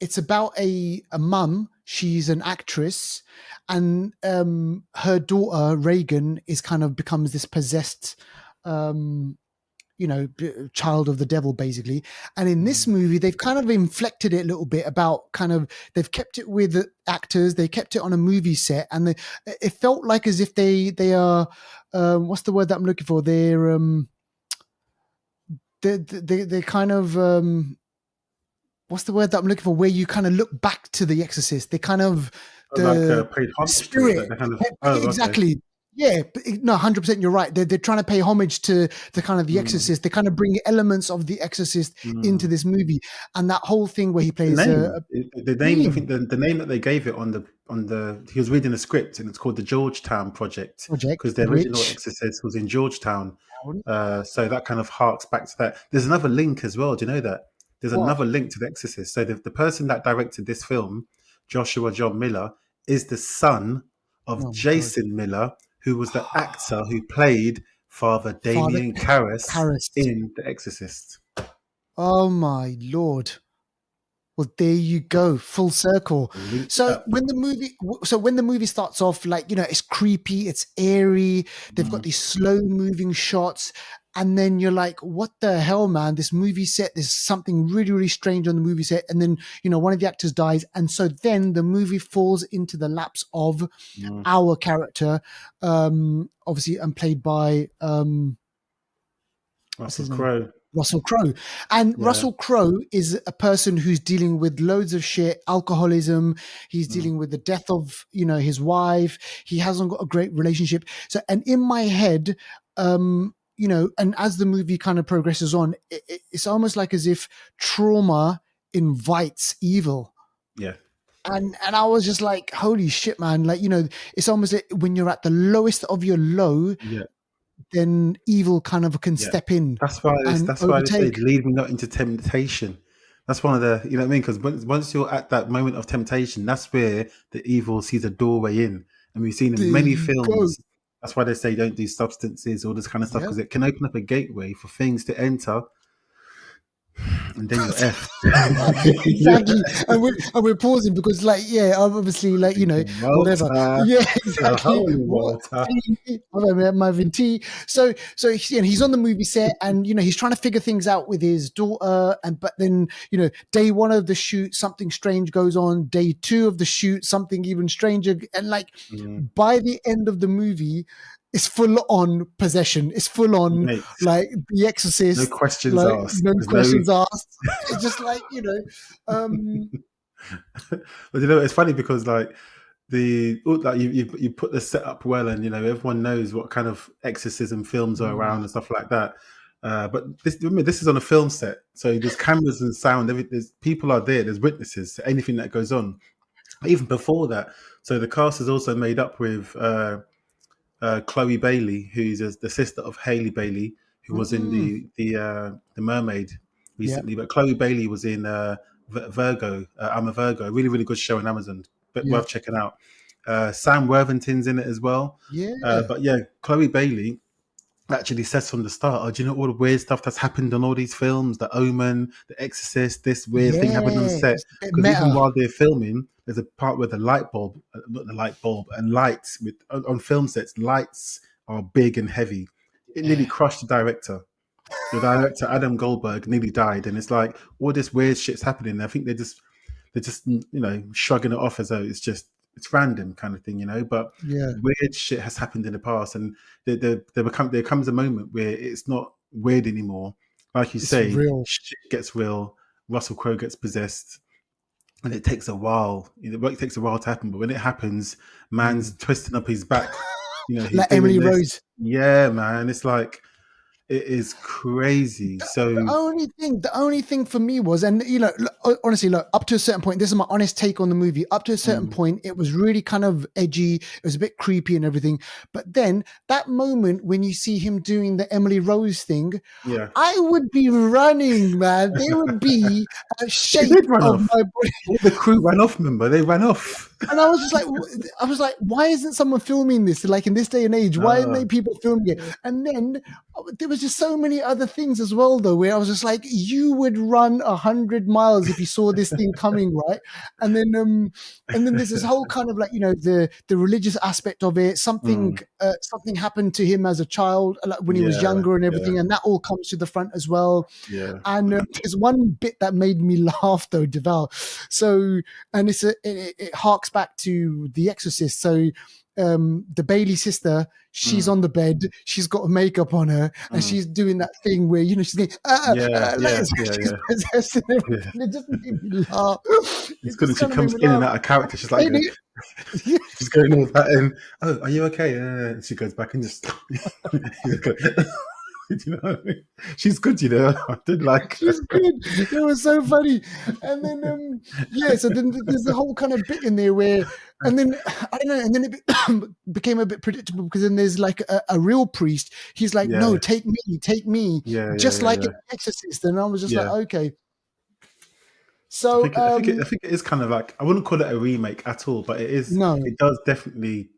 A: it's about a mum. She's an actress, and her daughter Reagan becomes this possessed child of the devil, basically. And in this movie, they've kind of inflected it a little bit about they've kept it with the actors, they kept it on a movie set, and it felt like as if they are what's the word that I'm looking for? They're kind of what's the word that I'm looking for? Where you kind of look back to The Exorcist. They kind of
B: paid homage
A: spirit.
B: To it,
A: exactly.
B: Okay.
A: Yeah, no, 100%. You're right. They're trying to pay homage to the kind of The Exorcist. They kind of bring elements of The Exorcist into this movie, and that whole thing where he plays
B: the name. I think the name that they gave it on the he was reading a script, and it's called the Georgetown Project, because the original Exorcist was in Georgetown. So that kind of harks back to that. There's another link as well. Do you know that? There's another link to The Exorcist. So the person that directed this film, Joshua John Miller, is the son of Jason Miller, who was the actor who played Father Damien Karras in The Exorcist.
A: Oh my Lord. Well, there you go, full circle. So when the movie starts off, it's creepy, it's airy, they've got these slow moving shots, and then you're like, what the hell, man? This movie set, there's something really, really strange on the movie set. And then, one of the actors dies. And so then the movie falls into the laps of our character, obviously, and played by what's
B: Russell
A: his name?
B: Crowe.
A: Russell Crowe. And
B: Yeah.
A: Russell Crowe is a person who's dealing with loads of shit, alcoholism. He's dealing with the death of, his wife. He hasn't got a great relationship. So, and in my head, and as the movie kind of progresses on, it's almost like as if trauma invites evil.
B: Yeah.
A: And I was just like, holy shit, man. Like, it's almost like when you're at the lowest of your low,
B: Yeah.
A: then evil kind of can step in
B: That's why
A: and
B: they say,
A: overtake.
B: lead me not into temptation. That's one of the, you know what I mean? Because once you're at that moment of temptation, that's where the evil sees a doorway in. And we've seen in
A: There
B: many
A: you go.
B: films, that's why they say don't do substances, all this kind of stuff,
A: Yeah.
B: because it can open up a gateway for things to enter, and then you're F.
A: Exactly. And we're pausing because, like, yeah, obviously, like, whatever. Yeah, exactly.
B: Holy
A: What?
B: water.
A: I'm having tea. So he's on the movie set, and he's trying to figure things out with his daughter. But then day one of the shoot, something strange goes on. Day two of the shoot, something even stranger. And like by the end of the movie, it's full on possession. It's full on
B: Mate,
A: like The Exorcist.
B: no questions
A: Like
B: asked.
A: no
B: There's
A: questions asked. It's just like
B: But it's funny because like you put the setup well, and everyone knows what kind of exorcism films are around and stuff like that. But this is on a film set, so there's cameras and sound. There's people are there. There's witnesses to anything that goes on. Even before that, so the cast is also made up with Chloe Bailey, who's the sister of Hailey Bailey, who was in the Mermaid recently. But Chloe Bailey was in Virgo. I'm a Virgo. Really, really good show on Amazon. But worth checking out. Sam Worthington's in it as well. But yeah, Chloe Bailey actually says from the start, do you know all the weird stuff that's happened on all these films? The Omen, The Exorcist, this weird thing happened on set. Because even while they're filming, there's a part where the light bulb, not the light bulb, and lights on film sets, lights are big and heavy. It nearly crushed the director. The director, Adam Goldberg, nearly died. And it's like, all this weird shit's happening. I think they're just shrugging it off as though it's random kind of thing, but weird shit has happened in the past, and there comes a moment where it's not weird anymore. Like you say, shit gets real. Russell Crowe gets possessed, and it takes a while. It takes a while to happen, but when it happens, man's twisting up his back. He's
A: like Emily Rose.
B: Yeah, man, it's like. It is crazy. So
A: the only thing for me was, and honestly, look, up to a certain point, this is my honest take on the movie. Up to a certain point, it was really kind of edgy. It was a bit creepy and everything. But then that moment when you see him doing the Emily Rose thing, I would be running, man. There would be a shape of my body.
B: All the crew ran off. Remember, they ran off.
A: And I was like, why isn't someone filming this? Like in this day and age, why aren't people filming it? And then there was just so many other things as well, though, where I was just like, you would run 100 miles if you saw this thing coming, right? And then there's this whole kind of like, the religious aspect of it. Something happened to him as a child, like when he was younger and everything, and that all comes to the front as well.
B: Yeah.
A: And there's one bit that made me laugh, though, Deval. So, and it harks back to The Exorcist. So the Bailey sister, she's on the bed, she's got makeup on her, and she's doing that thing where she's going, she's possessed and everything. It just made me laugh.
B: It's good that she comes in and out of character. She's like, she's going all that in. Oh, are you okay? And she goes back and just. You know what I mean? She's good, I did like her.
A: She's good. It was so funny. And then so then there's the whole kind of bit in there where, and then I don't know, and then it became a bit predictable because then there's like a real priest. He's like, no, take me, just like an Exorcist. And I was just like, okay. So
B: I think it is kind of like, I wouldn't call it a remake at all, but it is. No, it does definitely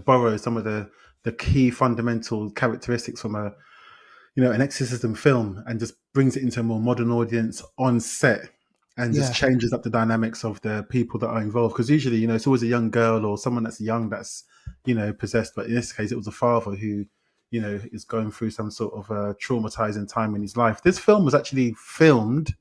B: borrow some of the key fundamental characteristics from an exorcism film, and just brings it into a more modern audience on set, and just changes up the dynamics of the people that are involved. Because usually, it's always a young girl or someone that's young that's, possessed. But in this case, it was a father who, is going through some sort of traumatizing time in his life. This film was actually filmed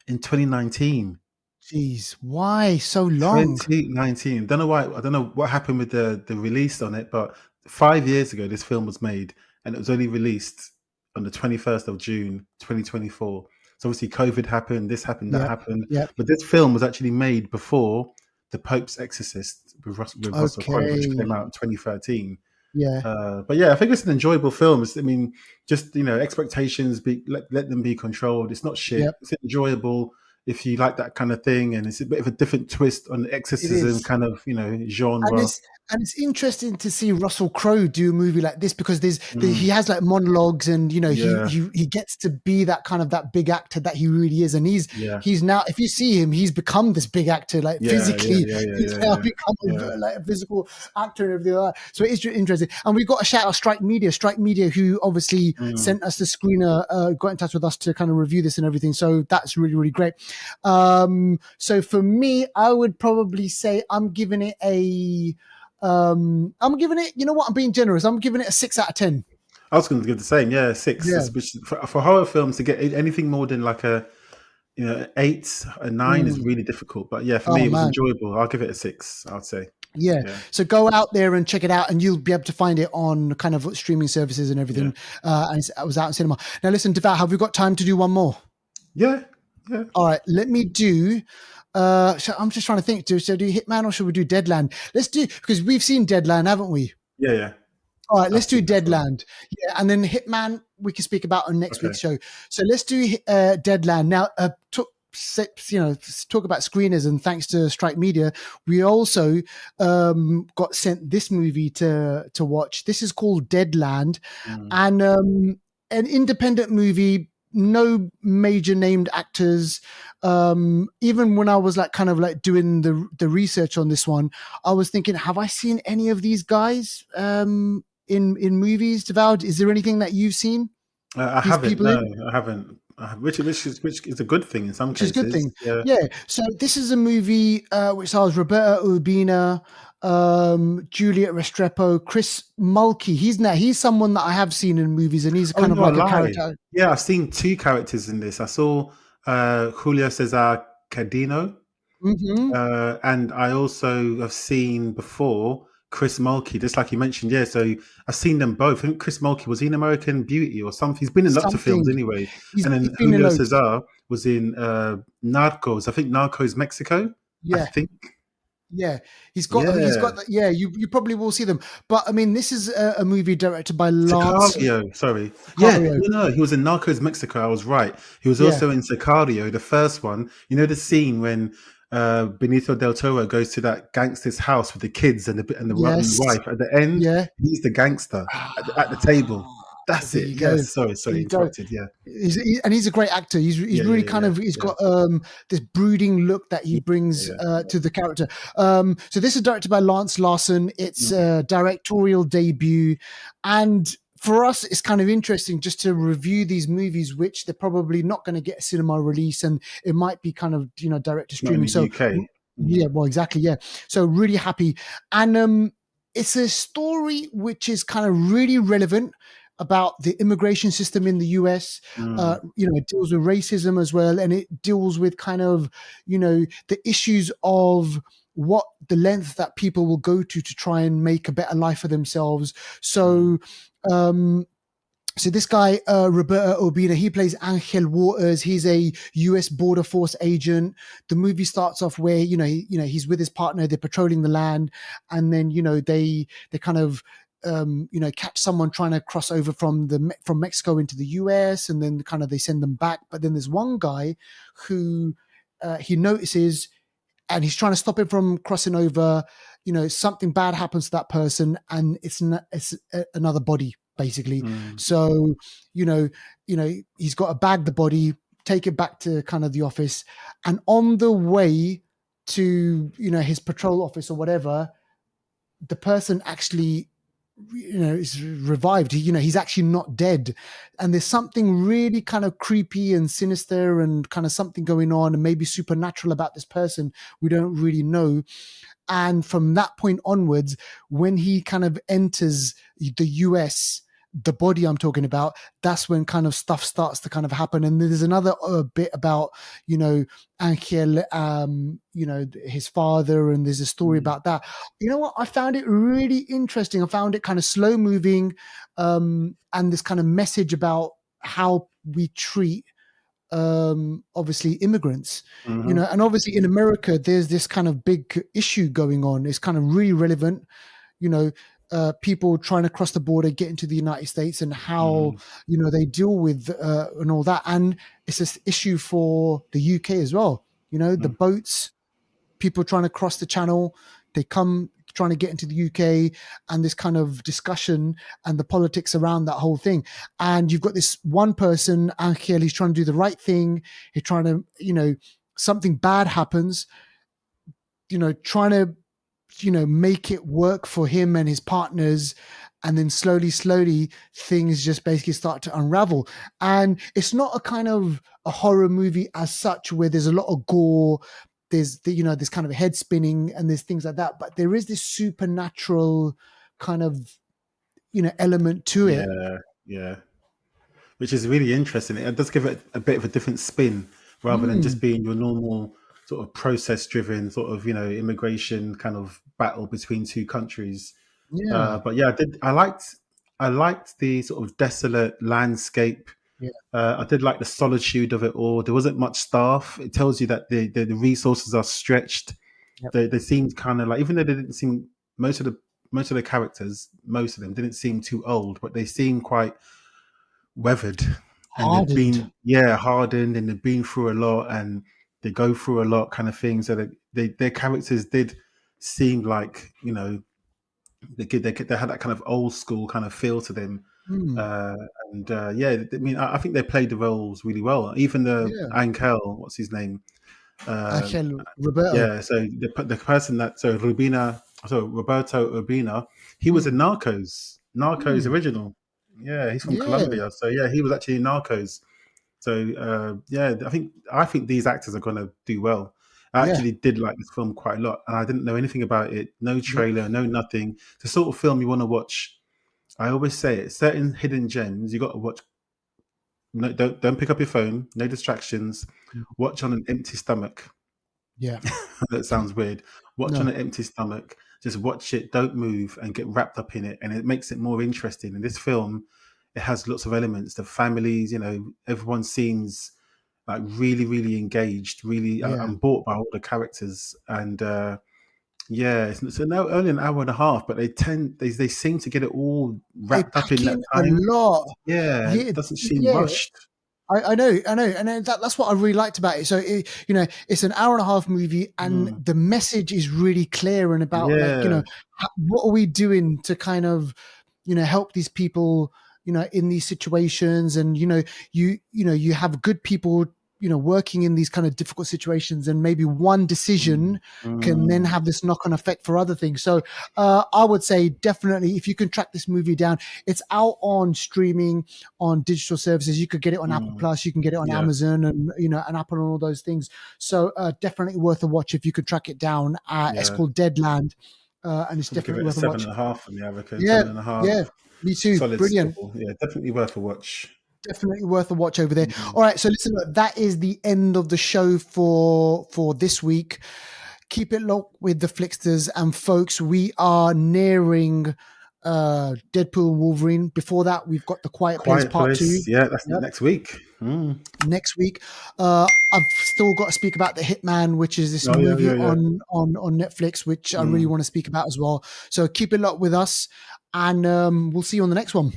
B: in 2019.
A: Jeez, why so long?
B: 2019. Don't know why. I don't know what happened with the release on it, but 5 years ago, this film was made. And it was only released on the 21st of June 2024. So obviously COVID happened, this happened, that
A: Yep.
B: happened.
A: Yep.
B: But this film was actually made before The Pope's Exorcist with Russell Crowe, which
A: Okay.
B: came out in 2013.
A: Yeah.
B: But yeah, I think it's an enjoyable film. I mean, just expectations let them be controlled. It's not shit.
A: Yep.
B: It's enjoyable if you like that kind of thing, and it's a bit of a different twist on the
A: It
B: exorcism
A: is.
B: kind of
A: And
B: genre.
A: it's interesting to see Russell Crowe do a movie like this, because he has like monologues, and
B: Yeah,
A: he gets to be that big actor that he really is, and
B: yeah,
A: he's now, if you see him, he's become this big actor, like
B: yeah, yeah,
A: physically.
B: yeah, yeah,
A: He's
B: yeah,
A: now
B: yeah,
A: become
B: yeah.
A: like a physical actor and everything like that. So it's interesting. And we've got a shout out Strike Media, who obviously sent us the screener, got in touch with us to kind of review this and everything. So that's really, really great. So for me, I would probably say I'm giving it, you know what, I'm being generous. I'm giving it a 6 out of 10.
B: I was going to give the same. Yeah, 6.
A: Yeah.
B: For horror films to get anything more than like a 8, a 9 is really difficult. But yeah, for me,
A: Oh
B: it was
A: man.
B: enjoyable. I'll give it a 6. I'd say.
A: Yeah.
B: Yeah.
A: So go out there and check it out, and you'll be able to find it on kind of streaming services and everything. And it was out in cinema. Now listen, Devat, have we got time to do one more?
B: Yeah. Yeah.
A: All right, let me do. So I'm just trying to think. Should I do Hitman or should we do Deadland? Let's do, because we've seen Deadland, haven't we?
B: Yeah. Yeah.
A: All right, let's do
B: That's fine.
A: Deadland. Yeah, and then Hitman we can speak about on next
B: Okay.
A: week's show. So let's do Deadland now. Talk about screeners, and thanks to Strike Media, we also got sent this movie to watch. This is called Deadland, and an independent movie. No major named actors. Even when I was like kind of like doing the research on this one, I was thinking, have I seen any of these guys in movies? Devout, is there anything that you've seen?
B: I
A: These
B: haven't.
A: people
B: No,
A: in?
B: I haven't. Which is a good thing in some
A: Which is a good
B: cases.
A: thing.
B: Yeah.
A: Yeah. So this is a movie which stars Roberta Urbina, Juliet Restrepo, Chris Mulkey. He's someone that I have seen in movies, and he's
B: Oh
A: kind of
B: no, I
A: like a
B: lie.
A: character.
B: Yeah, I've seen 2 characters in this. I saw Julio Cesar Cadino,
A: Mm-hmm.
B: and I also have seen before Chris Mulkey, just like you mentioned. Yeah, so I've seen them both. I think Chris Mulkey was in American Beauty or something. He's been in lots of films
A: Something.
B: anyway.
A: He's
B: And then
A: been in
B: Julio
A: loads.
B: Cesar was in Narcos. I think Narcos Mexico. I
A: Yeah.
B: think.
A: Yeah, he's got
B: Yeah.
A: yeah, you probably will see them. But I mean, this is a movie directed by Lance
B: Sicario, sorry. Yeah,
A: Sicario.
B: no, he was in Narcos Mexico. I was right. He was
A: Yeah.
B: also in Sicario, the first one. You know the scene when Benicio del Toro goes to that gangster's house with the kids and the
A: Yes.
B: wife at the end.
A: Yeah.
B: He's the gangster at the table. That's
A: There
B: it.
A: you go.
B: Yes. Sorry,
A: There you go.
B: interrupted. Yeah.
A: He's a great actor. He's really kind of, he's got this brooding look that he brings to the character. So this is directed by Lance Larson. It's a directorial debut, and for us, it's kind of interesting just to review these movies, which they're probably not going to get a cinema release, and it might be kind of direct to
B: Not in
A: streaming.
B: the
A: So
B: UK.
A: yeah, well, exactly, yeah. So really happy, and it's a story which is kind of really relevant about the immigration system in the US. It deals with racism as well, and it deals with kind of the issues of what the length that people will go to try and make a better life for themselves. So so this guy, Roberta Urbina, he plays Angel Waters. He's a U.S. Border Force agent. The movie starts off where he's with his partner. They're patrolling the land, and then they kind of catch someone trying to cross over from Mexico into the U.S. and then kind of they send them back. But then there's one guy who he notices, and he's trying to stop him from crossing over. Something bad happens to that person, and it's another body, basically. So he's got to bag the body, take it back to kind of the office, and on the way to his patrol office or whatever, the person actually is revived. He's actually not dead, and there's something really kind of creepy and sinister and kind of something going on and maybe supernatural about this person. We don't really know. And from that point onwards, when he kind of enters the US, the body I'm talking about, that's when kind of stuff starts to kind of happen. And there's another bit about, Angel, his father, and there's a story about that. You know what? I found it really interesting. I found it kind of slow moving, and this kind of message about how we treat obviously immigrants,
B: Mm-hmm.
A: and obviously in America there's this kind of big issue going on. It's kind of really relevant, people trying to cross the border, get into the United States, and how they deal with and all that. And it's this issue for the UK as well. The boats, people trying to cross the channel, they come trying to get into the UK, and this kind of discussion and the politics around that whole thing. And you've got this one person, Angel, he's trying to do the right thing. He's trying to, something bad happens, trying to, make it work for him and his partners. And then slowly, things just basically start to unravel. And it's not a kind of a horror movie as such, where there's a lot of gore. There's there's kind of head spinning and there's things like that, but there is this supernatural kind of element to it.
B: Yeah, which is really interesting. It does give it a bit of a different spin rather than just being your normal sort of process driven sort of immigration kind of battle between two countries.
A: Yeah,
B: But yeah, I liked the sort of desolate landscape.
A: yeah,
B: I did like the solitude of it all. There wasn't much staff. It tells you that the resources are stretched.
A: yep.
B: They seemed kind of like, even though they didn't seem, most of the characters, most of them didn't seem too old, but they seemed quite weathered, and they've
A: Hardened.
B: been hardened, and they've been through a lot, and they go through a lot kind of thing. So that their characters did seem like they had that kind of old school kind of feel to them.
A: Mm.
B: Uh, and yeah, I mean, I think they played the roles really well. Even the
A: Yeah,
B: Ankel, what's his name? Uh,
A: Angel Roberto.
B: yeah, so the person that Roberto Urbina, he was in Narcos
A: Mm.
B: original. Yeah, he's from
A: Yeah,
B: Colombia, so yeah, he was actually in Narcos. So yeah, I think these actors are going to do well. I
A: yeah,
B: actually did like this film quite a lot, and I didn't know anything about it. No
A: yep.
B: trailer, no nothing. The sort of film you want to watch. I always say it. Certain hidden gems you got to watch. No, don't pick up your phone. No distractions. Watch on an empty stomach.
A: Yeah.
B: That sounds weird. Watch on
A: No.
B: an empty stomach. Just watch it. Don't move and get wrapped up in it, and it makes it more interesting. In this film, it has lots of elements. The families, everyone seems like really, really engaged. Really,
A: Yeah.
B: I'm bought by all the characters, and yeah, it's now only an hour and a half, but they seem to get it all
A: They
B: wrapped up
A: pack
B: in that
A: in a
B: time.
A: lot.
B: Yeah,
A: Yeah,
B: it doesn't seem
A: yeah.
B: rushed.
A: I know, and that's what I really liked about it. So it's an hour and a half movie, and
B: Mm.
A: the message is really clear and about
B: Yeah.
A: what are we doing to kind of help these people in these situations, and you have good people working in these kind of difficult situations, and maybe one decision
B: Mm.
A: can then
B: Mm.
A: have this knock-on effect for other things. So I would say definitely, if you can track this movie down, it's out on streaming, on digital services. You could get it on Apple
B: Mm.
A: Plus, you can get it on
B: Yeah.
A: Amazon, and and Apple and all those things. So definitely worth a watch if you could track it down. It's
B: Yeah.
A: called Deadland, and it's
B: I'm gonna give
A: definitely
B: it a
A: worth a
B: seven
A: watch.
B: and a half from the American.
A: Yeah,
B: 7.5.
A: yeah, me too.
B: Solid
A: Brilliant.
B: score. Yeah, definitely worth a watch.
A: Definitely worth a watch over there.
B: Mm.
A: All right, so listen, look, that is the end of the show for this week. Keep it locked with the Flixters, and folks, we are nearing Deadpool and Wolverine. Before that, we've got The Quiet Place
B: Quiet
A: Part 2.
B: Place. Yeah, that's
A: Yep.
B: next week. Mm.
A: Next week. I've still got to speak about The Hitman, which is this
B: Oh yeah,
A: movie
B: yeah, yeah.
A: on Netflix, which I really
B: Mm.
A: want to speak about as well. So keep it locked with us, and we'll see you on the next one.